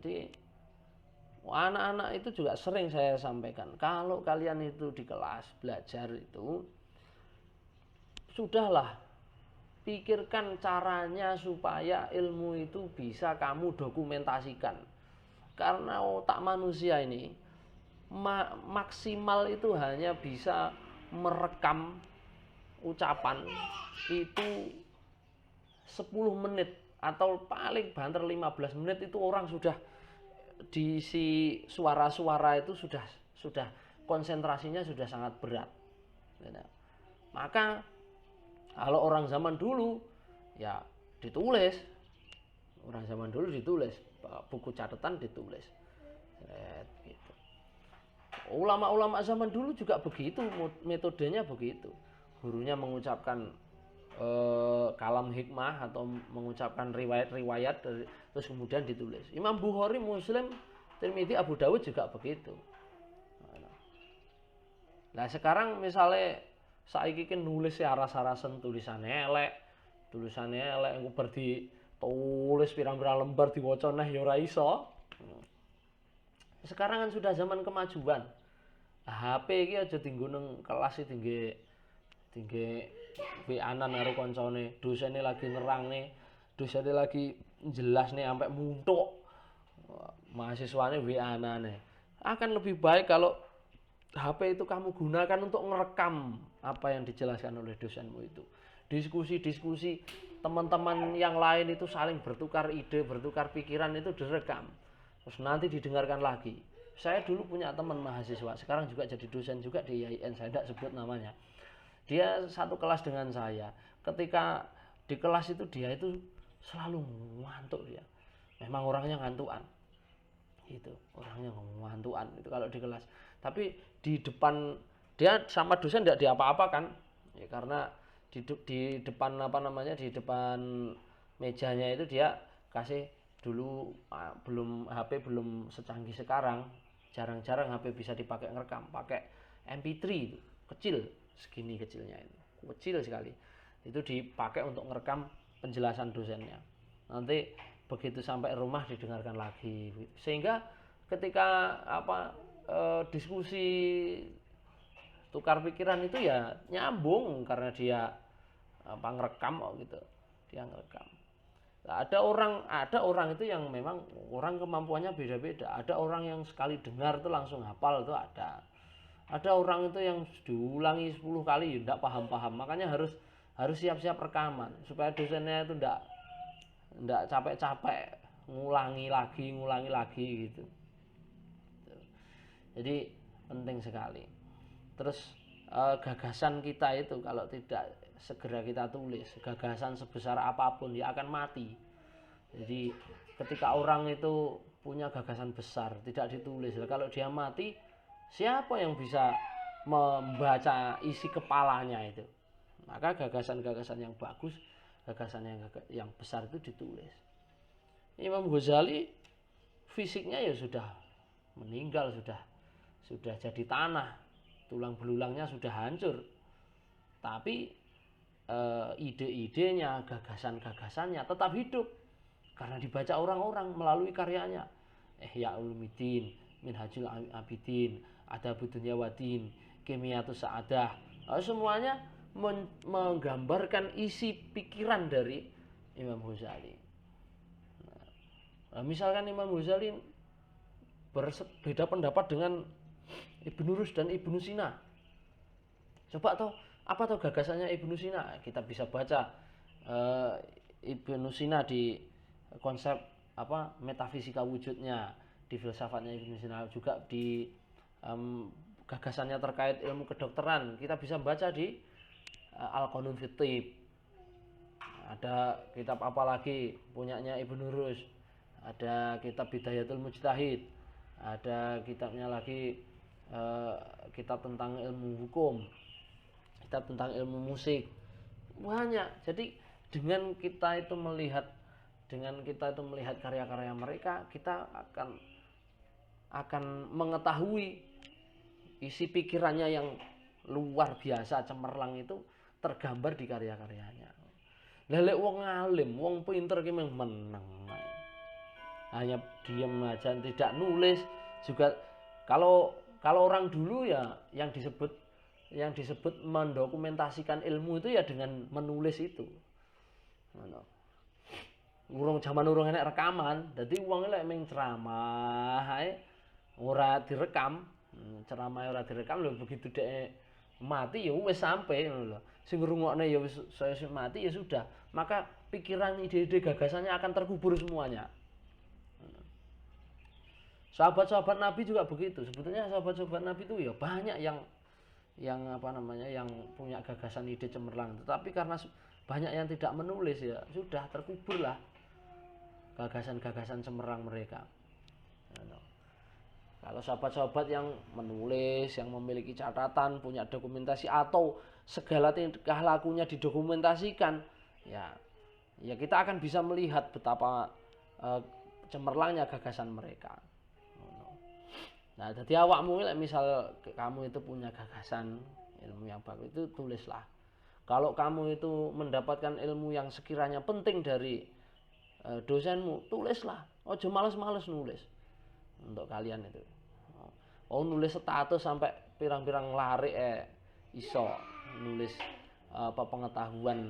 Jadi anak-anak itu juga sering saya sampaikan, kalau kalian itu di kelas belajar itu sudahlah, pikirkan caranya supaya ilmu itu bisa kamu dokumentasikan. Karena otak manusia ini maksimal itu hanya bisa merekam ucapan itu 10 menit atau paling banter 15 menit itu orang sudah diisi suara-suara itu sudah konsentrasinya sudah sangat berat. Maka kalau orang zaman dulu ya ditulis, orang zaman dulu ditulis, buku catatan ditulis. Gitu. Ulama-ulama zaman dulu juga begitu, metodenya begitu. Gurunya mengucapkan kalam hikmah atau mengucapkan riwayat-riwayat terus kemudian ditulis. Imam Bukhari, Muslim, Tirmidzi, Abu Dawud juga begitu. Nah sekarang misalnya saiki ki nulis aras-arasen tulisannya elek engko bar ditulis pirang-pirang lembar diwaca neh ya ora iso. Sekarang kan sudah zaman kemajuan. HP iki aja dienggo nang kelas iki tinggi WA-an karo koncone, dosene lagi nerangne, dosene lagi jelas nih sampai muntuk. Mahasiswane WA-ane. Akan lebih baik kalau HP itu kamu gunakan untuk merekam apa yang dijelaskan oleh dosenmu itu. Diskusi-diskusi teman-teman yang lain itu saling bertukar ide, bertukar pikiran itu direkam. Terus nanti didengarkan lagi. Saya dulu punya teman mahasiswa, sekarang juga jadi dosen juga di IAIN, saya tidak sebut namanya. Dia satu kelas dengan saya. Ketika di kelas itu dia itu selalu ngantuk dia. Memang orangnya ngantuan. Itu orangnya ngantuan itu kalau di kelas. Tapi di depan dia sama dosen tidak diapa-apakan. Ya karena di depan apa namanya di depan mejanya itu dia kasih dulu belum HP belum secanggih sekarang. Jarang-jarang HP bisa dipakai ngerekam, pakai MP3 itu, kecil. Segini kecilnya itu, kecil sekali. Itu dipakai untuk merekam penjelasan dosennya. Nanti begitu sampai rumah didengarkan lagi. Sehingga ketika diskusi tukar pikiran itu ya nyambung karena dia ngerekam gitu. Dia ngerekam. Nah, ada orang itu yang memang orang kemampuannya beda-beda. Ada orang yang sekali dengar itu langsung hafal itu ada. Ada orang itu yang diulangi 10 kali tidak paham-paham. Makanya harus siap-siap rekaman supaya dosennya itu tidak capek-capek ngulangi lagi gitu. Jadi penting sekali. Terus gagasan kita itu kalau tidak segera kita tulis, gagasan sebesar apapun dia akan mati. Jadi ketika orang itu punya gagasan besar tidak ditulis, kalau dia mati, siapa yang bisa membaca isi kepalanya itu? Maka gagasan-gagasan yang bagus, gagasan yang besar itu ditulis. Imam Ghazali fisiknya ya sudah meninggal, sudah jadi tanah, tulang belulangnya sudah hancur. Tapi ide-idenya, gagasan-gagasannya tetap hidup karena dibaca orang-orang melalui karyanya. Ihya Ulumuddin, Minhajul Abidin, Adabud Dunya Waddin, Kimiyatus Sa'adah. Semuanya menggambarkan isi pikiran dari Imam Ghazali. Nah, misalkan Imam Ghazali berbeda pendapat dengan Ibnu Rus dan Ibnu Sina. Coba apa gagasannya Ibnu Sina? Kita bisa baca Ibnu Sina di konsep metafisika wujudnya, di filsafatnya Ibnu Sina, juga di gagasannya terkait ilmu kedokteran. Kita bisa baca di Al-Qanun fit Thib. Ada kitab apa lagi punyanya Ibnu Rus? Ada kitab Bidayatul Mujtahid. Ada kitabnya lagi kitab tentang ilmu hukum, kitab tentang ilmu musik, banyak. Jadi dengan kita itu melihat karya-karya mereka, kita akan mengetahui isi pikirannya yang luar biasa cemerlang itu tergambar di karya-karyanya. Lelek wong alim, wong pinter ki menang. hanya diam aja tidak nulis juga. Kalau orang dulu ya yang disebut mendokumentasikan ilmu itu ya dengan menulis itu. Zaman urung enek rekaman, dadi wong lek mung ceramah ae ora direkam. Ceramah ora direkam lho, begitu dek mati ya wis sampai ngono lho. Sing ngrungokne ya wis saya mati ya sudah. Maka pikiran, ide-ide, gagasannya akan terkubur semuanya. Sahabat-sahabat Nabi juga begitu. Sebetulnya sahabat-sahabat Nabi itu ya banyak yang yang punya gagasan, ide cemerlang, tetapi karena banyak yang tidak menulis ya sudah terkuburlah gagasan-gagasan cemerlang mereka. Kalau sahabat-sahabat yang menulis, yang memiliki catatan, punya dokumentasi atau segala tingkah lakunya didokumentasikan, ya kita akan bisa melihat betapa cemerlangnya gagasan mereka. Nah, jadi awakmu misal kamu itu punya gagasan ilmu yang bagus, itu tulislah. Kalau kamu itu mendapatkan ilmu yang sekiranya penting dari dosenmu, tulislah. Ojo males-males nulis untuk kalian itu. Oh, nulis status sampai pirang-pirang lari iso nulis pengetahuan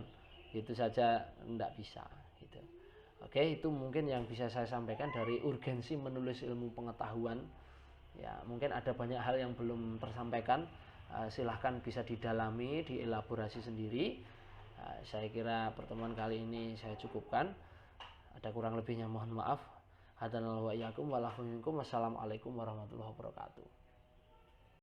gitu saja enggak bisa gitu. Oke, itu mungkin yang bisa saya sampaikan dari urgensi menulis ilmu pengetahuan. Ya, mungkin ada banyak hal yang belum tersampaikan. Silahkan bisa didalami, dielaborasi sendiri. Saya kira pertemuan kali ini saya cukupkan. Ada kurang lebihnya mohon maaf. Hadanallahu wa iyyakum wa lahum minkum. Wassalamualaikum warahmatullahi wabarakatuh.